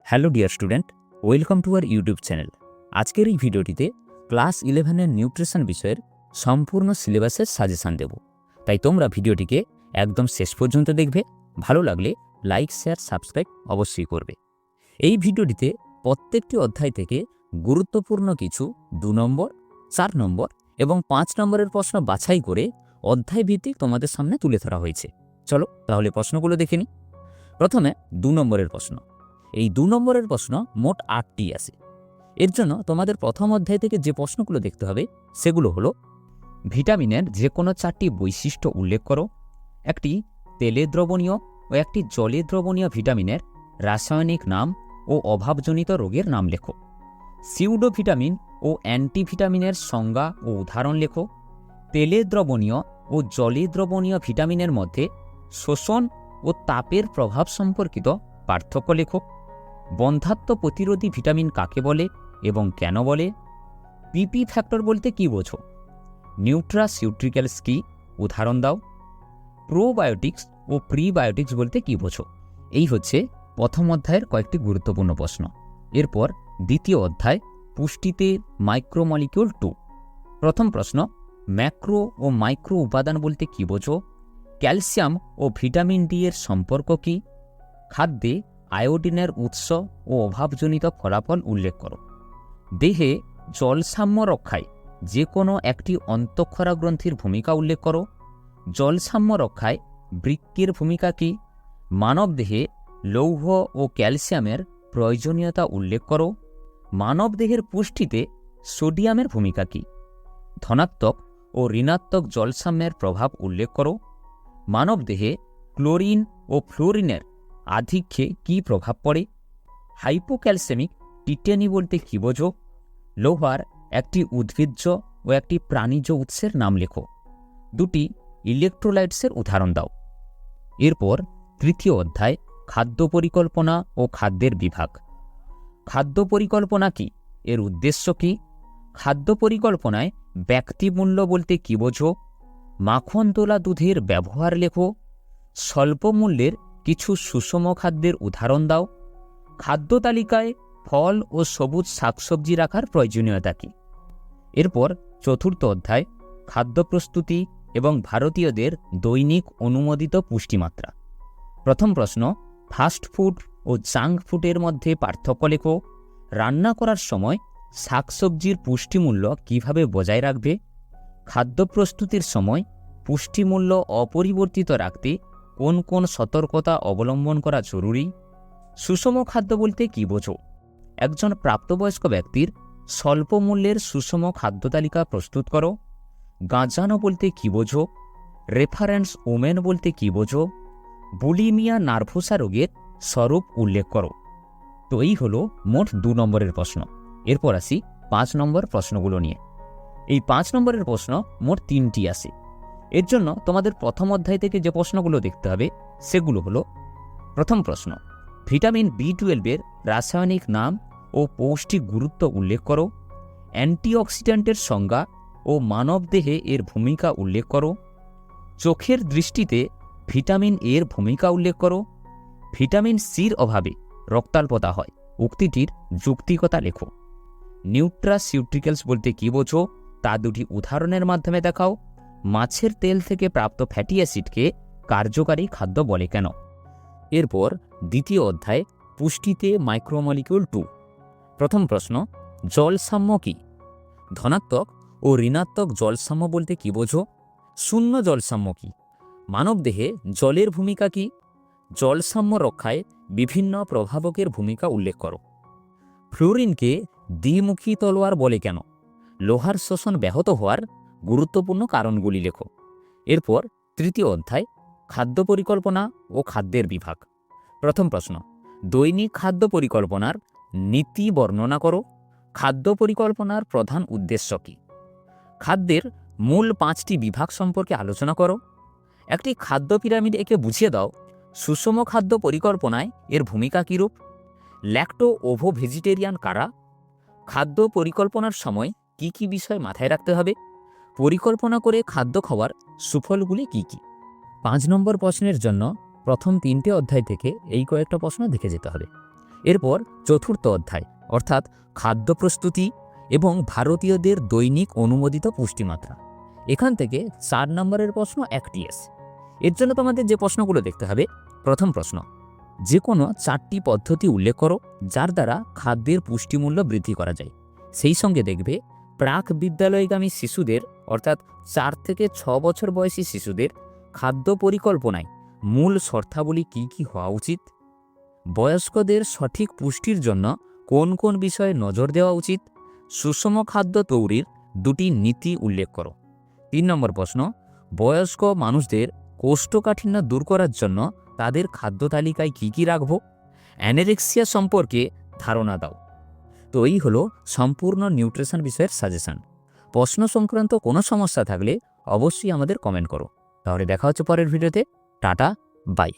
Hello dear student, welcome to our YouTube channel. আজকের এই ভিডিওটিতে ক্লাস 11-এর নিউট্রিশন বিষয়ের সম্পূর্ণ সিলেবাসের সাজেশান দেব। তাই তোমরা ভিডিওটিকে একদম শেষ পর্যন্ত দেখবে। ভালো লাগলে লাইক, শেয়ার, সাবস্ক্রাইব অবশ্যই করবে। এই ভিডিওটিতে প্রত্যেকটি অধ্যায় থেকে গুরুত্বপূর্ণ কিছু 2 নম্বর, 4 নম্বর এবং 5 নম্বরের প্রশ্ন বাছাই করে অধ্যায় ভিত্তিক তোমাদের সামনে তুলে ধরা হয়েছে। চলো তাহলে প্রশ্নগুলো দেখে নিই। প্রথমে 2 নম্বরের প্রশ্ন। এই 2 নম্বরের প্রশ্ন মোট 8টি আছে। এর জন্য তোমাদের প্রথম অধ্যায় থেকে যে প্রশ্নগুলো দেখতে হবে সেগুলো হলো, ভিটামিনের যে কোনো 4টি বৈশিষ্ট্য উল্লেখ করো, একটি তেলে দ্রবণীয় ও একটি জলে দ্রবণীয় ভিটামিনের রাসায়নিক নাম ও অভাবজনিত রোগের নাম লেখো, সিউডো ভিটামিন ও অ্যান্টিভিটামিনের সংজ্ঞা ও উদাহরণ লেখো, তেলে দ্রবণীয় ও জলে দ্রবণীয় ভিটামিনের মধ্যে শোষণ ও তাপের প্রভাব সম্পর্কিত পার্থক্য লেখো, বন্ধ্যাত্ব প্রতিরোধী ভিটামিন কাকে বলে এবং কেন বলে, পিপি ফ্যাক্টর বলতে কী বোঝো, নিউট্রাসিউট্রিক্যালস কি, উদাহরণ দাও, প্রোবায়োটিক্স ও প্রিবায়োটিক্স বলতে কী বোঝো। এই হচ্ছে প্রথম অধ্যায়ের কয়েকটি গুরুত্বপূর্ণ প্রশ্ন। এরপর দ্বিতীয় অধ্যায় পুষ্টিতে মাইক্রোমলিকিউল 2। প্রথম প্রশ্ন, ম্যাক্রো ও মাইক্রো উপাদান বলতে কী বোঝো, ক্যালসিয়াম ও ভিটামিন ডি এর সম্পর্ক কী, খাদ্যে আয়োডিনের উৎস ও অভাবজনিত ফলাফল উল্লেখ করো, দেহে জলসাম্য রক্ষায় যে কোনো একটি অন্তঃক্ষরা গ্রন্থির ভূমিকা উল্লেখ করো, জলসাম্য রক্ষায় বৃক্কের ভূমিকা কী, মানবদেহে লৌহ ও ক্যালসিয়ামের প্রয়োজনীয়তা উল্লেখ করো, মানবদেহের পুষ্টিতে সোডিয়ামের ভূমিকা কী, ধনাত্মক ও ঋণাত্মক জলসাম্যের প্রভাব উল্লেখ করো, মানবদেহে ক্লোরিন ও ফ্লোরিনের আধিক্যে কী প্রভাব পড়ে, হাইপোক্যালসেমিক টিটেনি বলতে কী বোঝো, লোহার একটি উদ্ভিজ্জ ও একটি প্রাণীজ উৎসের নাম লেখো, দুটি ইলেকট্রোলাইটসের উদাহরণ দাও। এরপর তৃতীয় অধ্যায় খাদ্য পরিকল্পনা ও খাদ্যের বিভাগ। খাদ্য পরিকল্পনা কি, এর উদ্দেশ্য কি, খাদ্য পরিকল্পনায় ব্যক্তিমূল্য বলতে কী বোঝো, মাখন তোলা দুধের ব্যবহার লেখো, স্বল্প মূল্যের কিছু সুষম খাদ্যের উদাহরণ দাও, খাদ্য তালিকায় ফল ও সবুজ শাকসবজি রাখার প্রয়োজনীয়তা কী। এরপর চতুর্থ অধ্যায় খাদ্য প্রস্তুতি এবং ভারতীয়দের দৈনিক অনুমোদিত পুষ্টিমাত্রা। প্রথম প্রশ্ন, ফাস্ট ফুড ও জাঙ্ক ফুডের মধ্যে পার্থক্য লেখো, রান্না করার সময় শাকসবজির পুষ্টিমূল্য কিভাবে বজায় রাখবে, খাদ্য প্রস্তুতির সময় পুষ্টিমূল্য অপরিবর্তিত রাখতে কোন কোন সতর্কতা অবলম্বন করা জরুরি, সুষম খাদ্য বলতে কী বোঝো, একজন প্রাপ্তবয়স্ক ব্যক্তির স্বল্প মূল্যের সুষম খাদ্য তালিকা প্রস্তুত করো, গাঁজানো বলতে কী বোঝো, রেফারেন্স ওমেন বলতে কী বোঝো, বুলিমিয়া নার্ভোসা রোগের স্বরূপ উল্লেখ করো। তো এই হলো মোট 2 নম্বরের প্রশ্ন। এরপর আসি 5 নম্বর প্রশ্নগুলো নিয়ে। এই 5 নম্বরের প্রশ্ন মোট 3টি আছে। এর জন্য তোমাদের প্রথম অধ্যায় থেকে যে প্রশ্নগুলো দেখতে হবে সেগুলো হলো, প্রথম প্রশ্ন, ভিটামিন B12-এর রাসায়নিক নাম ও পৌষ্টিক গুরুত্ব উল্লেখ করো, অ্যান্টিঅক্সিডেন্টের সংজ্ঞা ও মানবদেহে এর ভূমিকা উল্লেখ করো, চোখের দৃষ্টিতে ভিটামিন এর ভূমিকা উল্লেখ করো, ভিটামিন সির অভাবে রক্তাল্পতা হয়, উক্তিটির যৌক্তিকতা লেখো, নিউট্রাসিউট্রিক্যালস বলতে কী বোঝো তা 2টি উদাহরণের মাধ্যমে দেখাও, মাছের তেল থেকে প্রাপ্ত ফ্যাটি অ্যাসিডকে কার্যকারী খাদ্য বলে কেন। এরপর দ্বিতীয় অধ্যায় পুষ্টিতে মাইক্রোমলিকিউল 2। প্রথম প্রশ্ন, জলসাম্য কি, ধনাত্মক ও ঋণাত্মক জলসাম্য বলতে কী বোঝো, শূন্য জলসাম্য কি, মানবদেহে জলের ভূমিকা কি, জলসাম্য রক্ষায় বিভিন্ন প্রভাবকের ভূমিকা উল্লেখ করো, ফ্লোরিনকে দ্বিমুখী তলোয়ার বলে কেন, লোহার শোষণ ব্যাহত হওয়ার গুরুত্বপূর্ণ কারণগুলি লেখো। এরপর তৃতীয় অধ্যায় খাদ্য পরিকল্পনা ও খাদ্যের বিভাগ। প্রথম প্রশ্ন, দৈনিক খাদ্য পরিকল্পনার নীতি বর্ণনা করো, খাদ্য পরিকল্পনার প্রধান উদ্দেশ্য কী, খাদ্যের মূল 5টি বিভাগ সম্পর্কে আলোচনা করো, একটি খাদ্য পিরামিড এঁকে বুঝিয়ে দাও, সুষম খাদ্য পরিকল্পনায় এর ভূমিকা কীরূপ, ল্যাক্টো ওভো ভেজিটেরিয়ান কারা, খাদ্য পরিকল্পনার সময় কি কি বিষয় মাথায় রাখতে হবে, পরিকল্পনা করে খাদ্য খাওয়ার সুফলগুলি কি কি। 5 নম্বর প্রশ্নের জন্য প্রথম 3টে অধ্যায় থেকে এই কয়েকটা প্রশ্ন দেখে যেতে হবে। এরপর চতুর্থ অধ্যায় অর্থাৎ খাদ্য প্রস্তুতি এবং ভারতীয়দের দৈনিক অনুমোদিত পুষ্টিমাত্রা। এখান থেকে 4 নম্বরের প্রশ্ন একটি এসে। এর জন্য তোমাদের যে প্রশ্নগুলো দেখতে হবে, প্রথম প্রশ্ন, যে কোনো 4টি পদ্ধতি উল্লেখ করো যার দ্বারা খাদ্যের পুষ্টিমূল্য বৃদ্ধি করা যায়। সেই সঙ্গে দেখবে প্রাক বিদ্যালয়গামী শিশুদের অর্থাৎ 4 থেকে 6 বছর বয়সী শিশুদের খাদ্য পরিকল্পনায় মূল শর্তাবলী কী কী হওয়া উচিত, বয়স্কদের সঠিক পুষ্টির জন্য কোন কোন বিষয়ে নজর দেওয়া উচিত, সুষম খাদ্য তৈরির 2টি নীতি উল্লেখ করো। 3 নম্বর প্রশ্ন, বয়স্ক মানুষদের কোষ্ঠকাঠিন্য দূর করার জন্য তাদের খাদ্য তালিকায় কী কী রাখব, অ্যানোরেক্সিয়া সম্পর্কে ধারণা দাও। তো এই হলো সম্পূর্ণ নিউট্রিশন বিষয়ের সাজেশন। প্রশ্ন সংক্রান্ত কোনো সমস্যা থাকলে অবশ্যই আমাদের কমেন্ট করো। তাহলে দেখা হচ্ছে পরের ভিডিওতে। Tata, by.